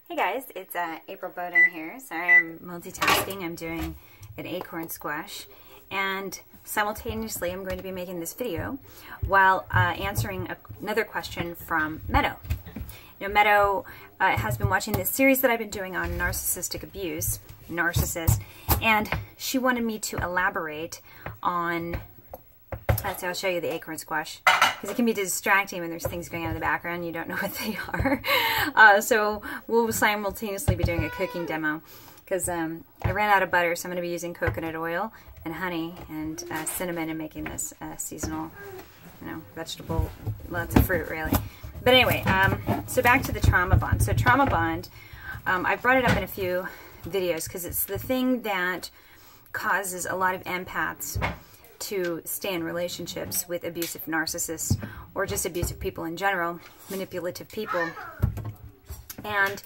Hey guys, it's April Bowden here. Sorry, I'm multitasking. I'm doing an acorn squash, and simultaneously I'm going to be making this video while answering another question from Meadow. Now, Meadow has been watching this series that I've been doing on narcissistic abuse, narcissist, and she wanted me to elaborate on, so I'll show you the acorn squash, because it can be distracting when there's things going on in the background. You don't know what they are. So we'll simultaneously be doing a cooking demo, because I ran out of butter, so I'm going to be using coconut oil and honey and cinnamon and making this seasonal, vegetable, lots of fruit, really. But anyway, so back to the trauma bond. So trauma bond, I've brought it up in a few videos because it's the thing that causes a lot of empaths to stay in relationships with abusive narcissists or just abusive people in general, manipulative people. And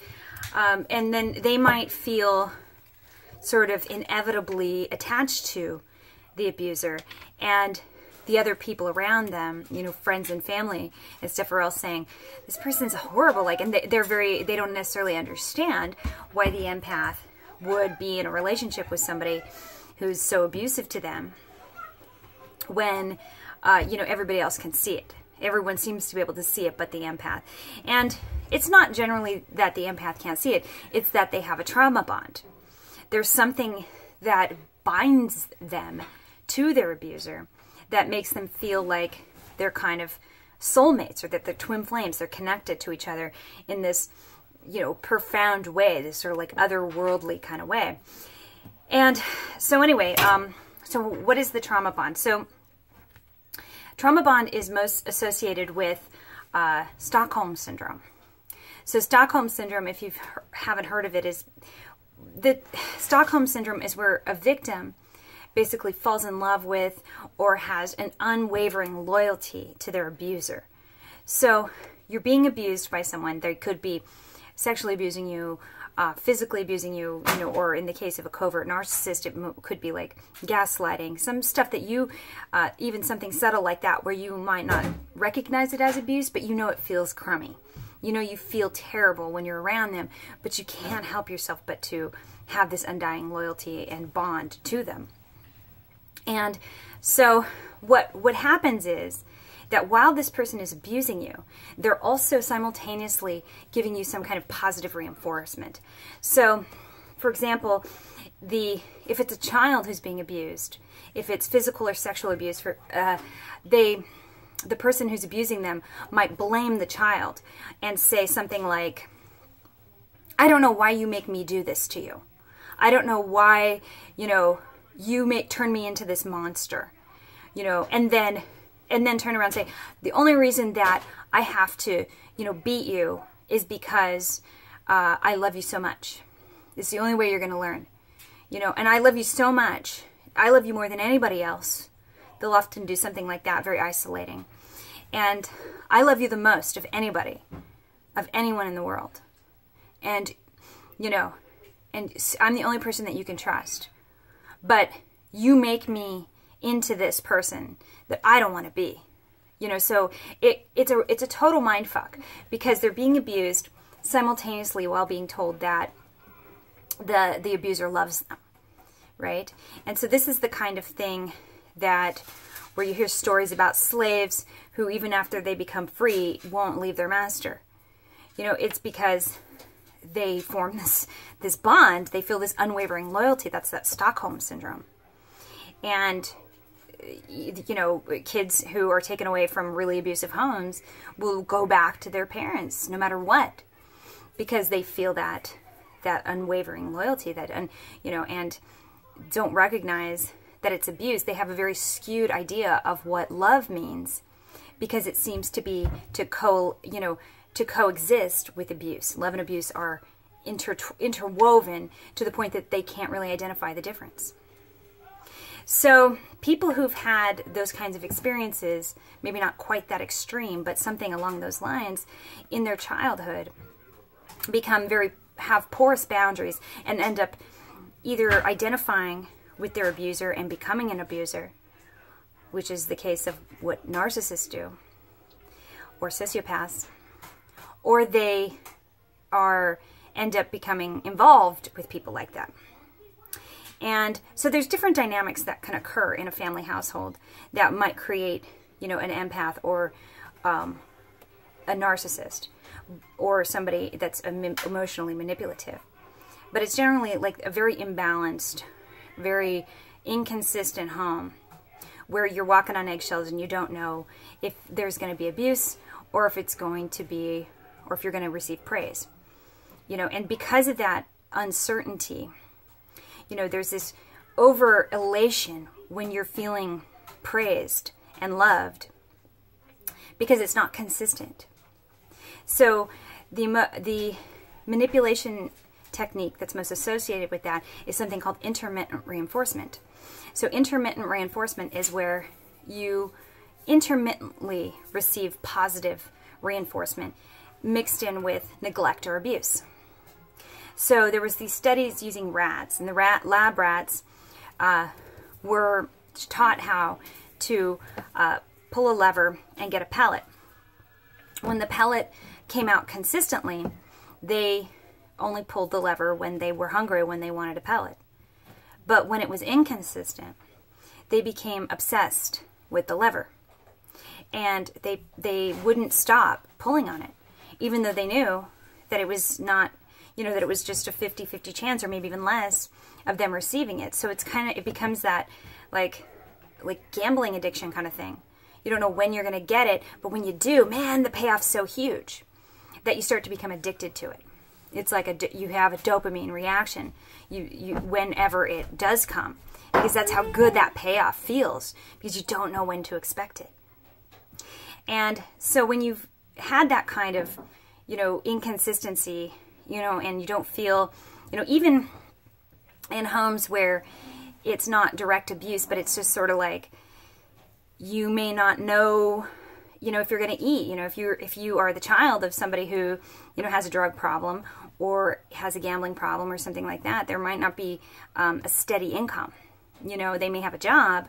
then they might feel sort of inevitably attached to the abuser, and the other people around them, friends and family and stuff, are all saying, this person's horrible, and they don't necessarily understand why the empath would be in a relationship with somebody who's so abusive to them when, everybody else can see it. Everyone seems to be able to see it but the empath. And it's not generally that the empath can't see it, it's that they have a trauma bond. There's something that binds them to their abuser that makes them feel like they're kind of soulmates, or that they're twin flames. They're connected to each other in this, profound way, this sort of like otherworldly kind of way. And so anyway, so what is the trauma bond? So trauma bond is most associated with Stockholm syndrome. So Stockholm syndrome, if you haven't heard of it, is the Stockholm syndrome is where a victim basically falls in love with or has an unwavering loyalty to their abuser. So you're being abused by someone. They could be sexually abusing you, physically abusing you, or in the case of a covert narcissist, it could be like gaslighting, some stuff that you, even something subtle like that, where you might not recognize it as abuse, but it feels crummy. You feel terrible when you're around them, but you can't help yourself but to have this undying loyalty and bond to them. And so what happens is that while this person is abusing you, they're also simultaneously giving you some kind of positive reinforcement. So, for example, if it's a child who's being abused, if it's physical or sexual abuse, the person who's abusing them might blame the child and say something like, I don't know why you make me do this to you. I don't know why, you turn me into this monster, and then turn around and say, the only reason that I have to, beat you is because I love you so much. It's the only way you're going to learn, and I love you so much. I love you more than anybody else. They'll often do something like that, very isolating. And I love you the most of anybody, of anyone in the world. And, and I'm the only person that you can trust. But you make me into this person that I don't want to be. So it's a total mindfuck, because they're being abused simultaneously while being told that the abuser loves them, right? And so this is the kind of thing where you hear stories about slaves who, even after they become free, won't leave their master. It's because they form this bond. They feel this unwavering loyalty. That's that Stockholm syndrome. And, kids who are taken away from really abusive homes will go back to their parents no matter what, because they feel that unwavering loyalty, and don't recognize that it's abuse. They have a very skewed idea of what love means, because it seems to be to coexist with abuse. Love and abuse are interwoven to the point that they can't really identify the difference. So people who've had those kinds of experiences, maybe not quite that extreme, but something along those lines in their childhood, have porous boundaries and end up either identifying with their abuser and becoming an abuser, which is the case of what narcissists do, or sociopaths, or they are end up becoming involved with people like that. And so there's different dynamics that can occur in a family household that might create, you know, an empath or a narcissist or somebody that's emotionally manipulative. But it's generally like a very imbalanced, very inconsistent home where you're walking on eggshells and you don't know if there's going to be abuse or if it's going to be, or if you're going to receive praise. You know, and because of that uncertainty, you know, there's this over elation when you're feeling praised and loved because it's not consistent. So the manipulation technique that's most associated with that is something called intermittent reinforcement. So intermittent reinforcement is where you intermittently receive positive reinforcement mixed in with neglect or abuse. So there was these studies using rats, and the lab rats were taught how to pull a lever and get a pellet. When the pellet came out consistently, they only pulled the lever when they were hungry, when they wanted a pellet. But when it was inconsistent, they became obsessed with the lever. And they wouldn't stop pulling on it, even though they knew that it was not, you know, that it was just a 50-50 chance or maybe even less of them receiving it. So it's kind of, it becomes that like gambling addiction kind of thing. You don't know when you're going to get it, but when you do, man, the payoff's so huge that you start to become addicted to it. It's like you have a dopamine reaction whenever it does come, because that's how good that payoff feels, because you don't know when to expect it. And so when you've had that kind of, you know, inconsistency, you know, and you don't feel, you know, even in homes where it's not direct abuse, but it's just sort of like you may not know, you know, if you're going to eat, you know, if you are the child of somebody who, you know, has a drug problem or has a gambling problem or something like that, there might not be a steady income. You know, they may have a job,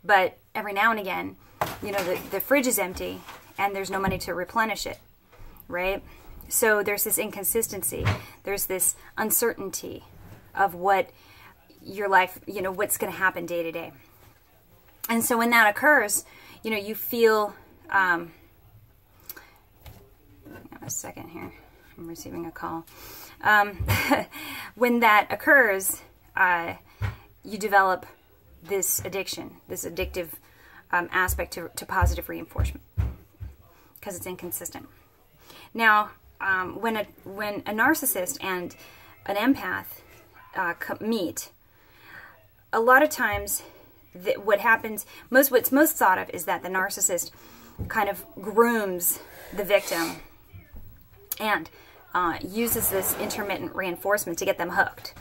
but every now and again, you know, the fridge is empty and there's no money to replenish it, right? So there's this inconsistency. There's this uncertainty of what your life, you know, what's going to happen day to day. And so when that occurs, you know, you feel, hang on a second here, I'm receiving a call. When that occurs, you develop this addiction, this addictive aspect to positive reinforcement because it's inconsistent. Now, when a narcissist and an empath meet, a lot of times what happens, what's most thought of is that the narcissist kind of grooms the victim and uses this intermittent reinforcement to get them hooked.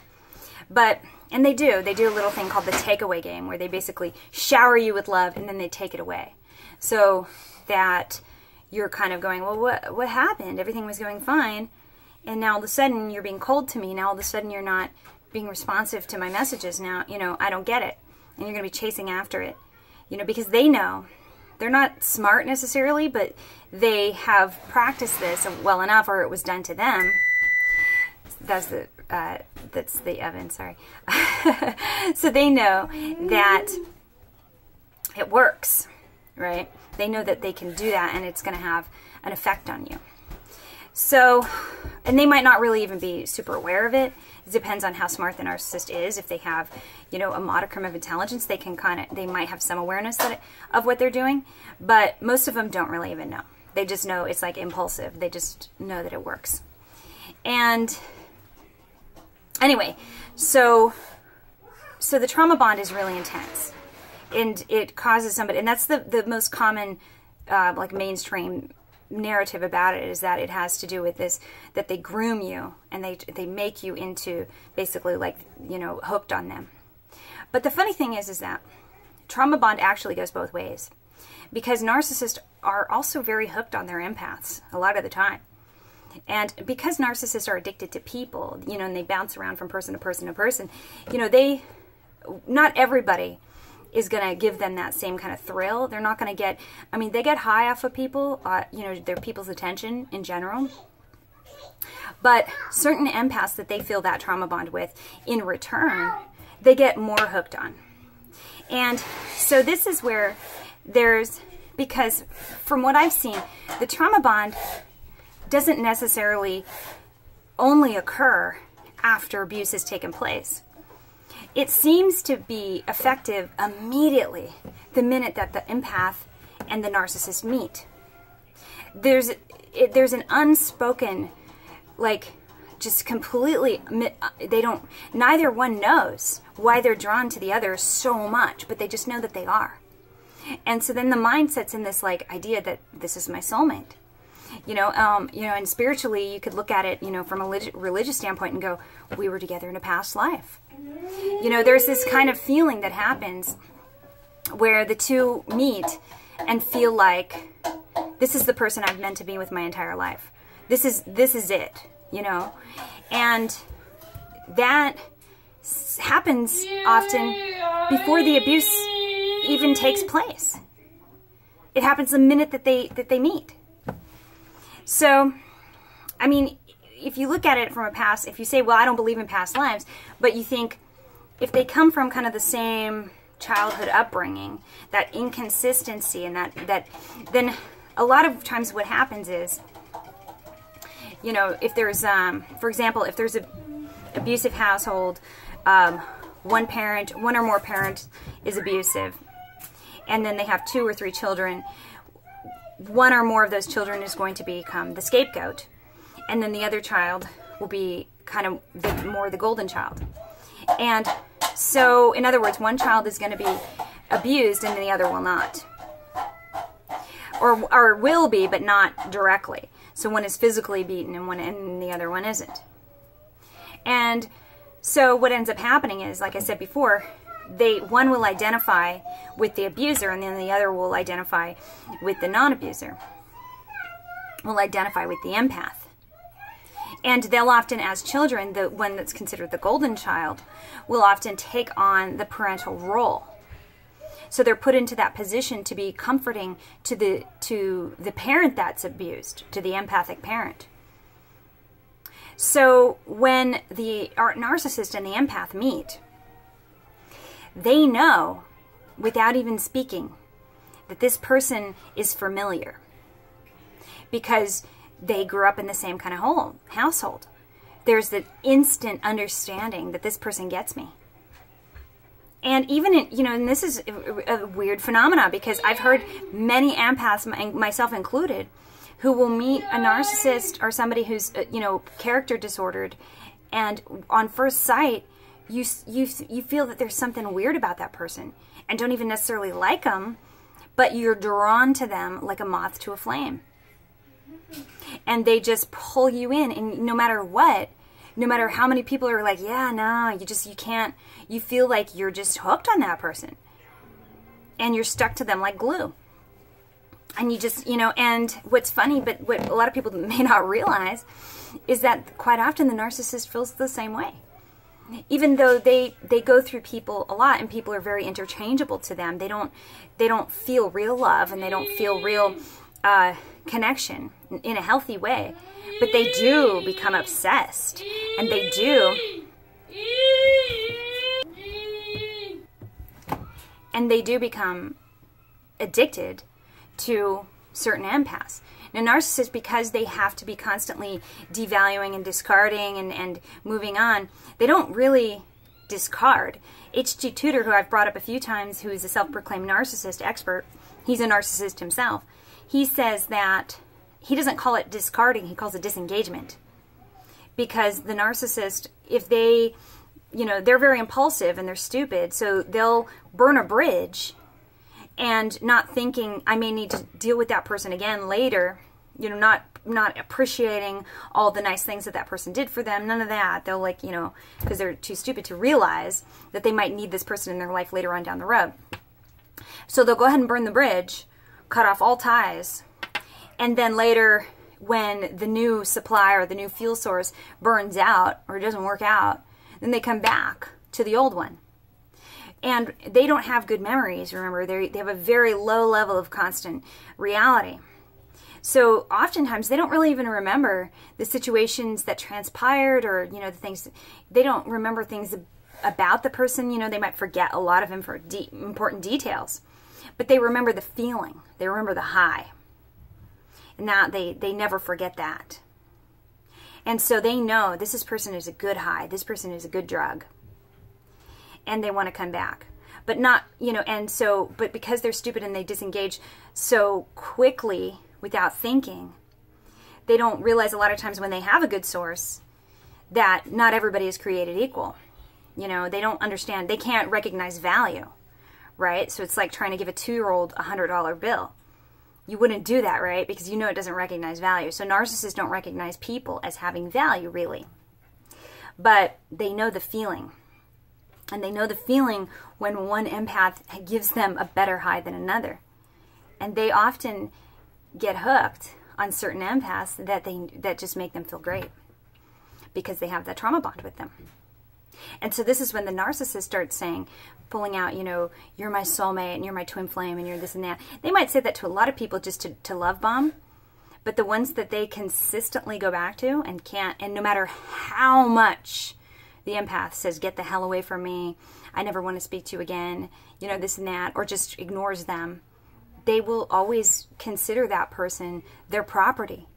And they do a little thing called the takeaway game, where they basically shower you with love and then they take it away. So that you're kind of going, well, what happened? Everything was going fine, and now all of a sudden you're being cold to me. Now all of a sudden you're not being responsive to my messages. Now, you know, I don't get it. And you're going to be chasing after it, you know, because they know. They're not smart necessarily, but they have practiced this well enough, or it was done to them. That's the oven, sorry. So they know that it works, right? They know that they can do that and it's going to have an effect on you. So, and they might not really even be super aware of it. It depends on how smart the narcissist is. If they have, you know, a modicum of intelligence, they might have some awareness of what they're doing, but most of them don't really even know. They just know it's like impulsive. They just know that it works. And anyway, so the trauma bond is really intense, and it causes somebody, and that's the most common, like mainstream narrative about it, is that it has to do with this, that they groom you and they make you into basically like, you know, hooked on them. But the funny thing is that trauma bond actually goes both ways, because narcissists are also very hooked on their empaths a lot of the time. And because narcissists are addicted to people, you know, and they bounce around from person to person to person, you know, not everybody is going to give them that same kind of thrill. They're not going to get, I mean, they get high off of people, you know, their people's attention in general. But certain empaths that they feel that trauma bond with, in return, they get more hooked on. And so this is where because from what I've seen, the trauma bond doesn't necessarily only occur after abuse has taken place. It seems to be effective immediately the minute that the empath and the narcissist meet. There's an unspoken, like, just completely, neither one knows why they're drawn to the other so much, but they just know that they are. And so then the mind sets in this, like, idea that this is my soulmate. And spiritually, you could look at it, from a religious standpoint and go, we were together in a past life. There's this kind of feeling that happens where the two meet and feel like, this is the person I've meant to be with my entire life. This is it, and that happens often before the abuse even takes place. It happens the minute that they meet. So, I mean, if you look at it from a past, if you say, well, I don't believe in past lives, but you think if they come from kind of the same childhood upbringing, that inconsistency and that then a lot of times what happens is, if there's, for example, if there's an abusive household, one or more parents is abusive, and then they have 2 or 3 children, one or more of those children is going to become the scapegoat, and then the other child will be kind of more the golden child. And so, in other words, one child is going to be abused and the other will not. Or will be, but not directly. So one is physically beaten and the other one isn't. And so what ends up happening is, like I said before, one will identify with the abuser, and then the other will identify with the non-abuser. Will identify with the empath. And they'll often, as children, the one that's considered the golden child, will often take on the parental role. So they're put into that position to be comforting to the parent that's abused, to the empathic parent. So when the narcissist and the empath meet, they know, without even speaking, that this person is familiar. Because they grew up in the same kind of household. There's the instant understanding that this person gets me. And even, and this is a weird phenomenon, because I've heard many empaths, myself included, who will meet a narcissist or somebody who's, character disordered, and on first sight, you feel that there's something weird about that person, and don't even necessarily like them, but you're drawn to them like a moth to a flame. And they just pull you in, and no matter what, no matter how many people are like, yeah, no, you can't, you feel like you're just hooked on that person. And you're stuck to them like glue. And you just, and what's funny, but what a lot of people may not realize, is that quite often the narcissist feels the same way. Even though they go through people a lot, and people are very interchangeable to them, they don't feel real love, and they don't feel real connection in a healthy way. But they do become obsessed, and they do become addicted to certain empaths. Now, narcissists, because they have to be constantly devaluing and discarding and moving on, they don't really discard. H.G. Tudor, who I've brought up a few times, who is a self-proclaimed narcissist expert, he's a narcissist himself. He says that he doesn't call it discarding, he calls it disengagement. Because the narcissist, if they, they're very impulsive and they're stupid, so they'll burn a bridge and not thinking, I may need to deal with that person again later, not appreciating all the nice things that person did for them, none of that. They'll because they're too stupid to realize that they might need this person in their life later on down the road. So they'll go ahead and burn the bridge, cut off all ties, and then later, when the new supply or the new fuel source burns out or doesn't work out, then they come back to the old one. And they don't have good memories, remember. They have a very low level of constant reality. So oftentimes they don't really even remember the situations that transpired, or, you know, the things, they don't remember things about the person. You know, they might forget a lot of important details, but they remember the feeling. They remember the high. And that they never forget that. And so they know this person is a good high. This person is a good drug. And they want to come back. But not, you know, and so, but because they're stupid and they disengage so quickly without thinking, they don't realize a lot of times when they have a good source that not everybody is created equal. You know, they don't understand, they can't recognize value, right? So it's like trying to give a 2-year-old a $100 bill. You wouldn't do that, right? Because you know it doesn't recognize value. So narcissists don't recognize people as having value, really. But they know the feeling. And they know the feeling when one empath gives them a better high than another. And they often get hooked on certain empaths that just make them feel great because they have that trauma bond with them. And so this is when the narcissist starts saying, pulling out, you know, you're my soulmate and you're my twin flame and you're this and that. They might say that to a lot of people just to love bomb, but the ones that they consistently go back to and can't, and no matter how much the empath says, get the hell away from me, I never want to speak to you again, you know, this and that, or just ignores them, they will always consider that person their property.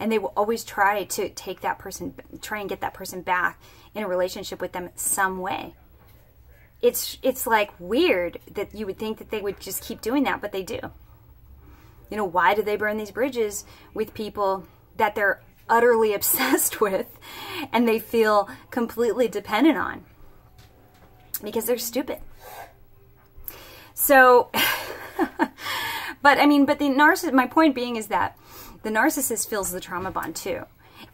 And they will always try to take that person, try and get that person back in a relationship with them some way. It's like weird that you would think that they would just keep doing that, but they do. You know, why do they burn these bridges with people that they're utterly obsessed with and they feel completely dependent on? Because they're stupid. So, but I mean, but the narcissist, my point being is that the narcissist feels the trauma bond too.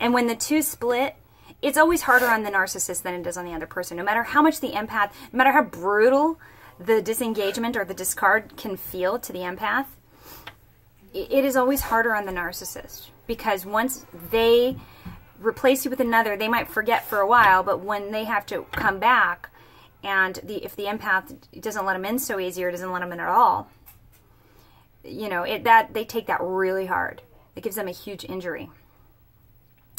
And when the two split, it's always harder on the narcissist than it is on the other person. No matter how much the empath, no matter how brutal the disengagement or the discard can feel to the empath, it is always harder on the narcissist. Because once they replace you with another, they might forget for a while, but when they have to come back, and if the empath doesn't let them in so easy or doesn't let them in at all, you know, they take that really hard. It gives them a huge injury.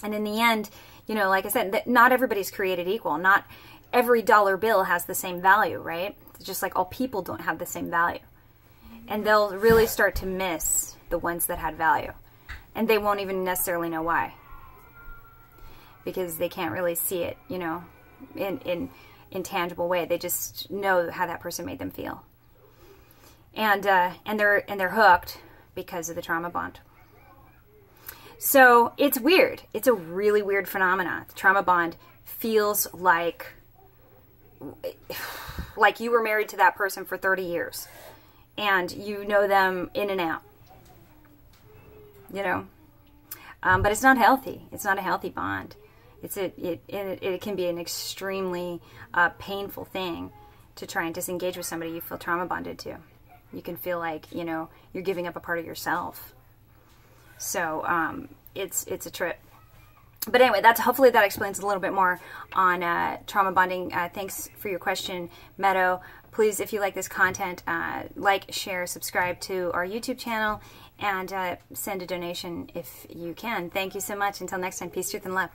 And in the end, you know, like I said, that not everybody's created equal. Not every dollar bill has the same value, right? It's just like all people don't have the same value. And they'll really start to miss the ones that had value. And they won't even necessarily know why. Because they can't really see it, you know, in tangible way. They just know how that person made them feel. And they're hooked because of the trauma bond. So it's weird. It's a really weird phenomenon. The trauma bond feels like you were married to that person for 30 years and you know them in and out, you know, but it's not healthy. It's not a healthy bond. It can be an extremely painful thing to try and disengage with somebody you feel trauma bonded to. You can feel like, you know, you're giving up a part of yourself. So it's a trip. But anyway, hopefully that explains a little bit more on trauma bonding. Thanks for your question, Meadow. Please, if you like this content, like, share, subscribe to our YouTube channel, and send a donation if you can. Thank you so much. Until next time, peace, truth, and love.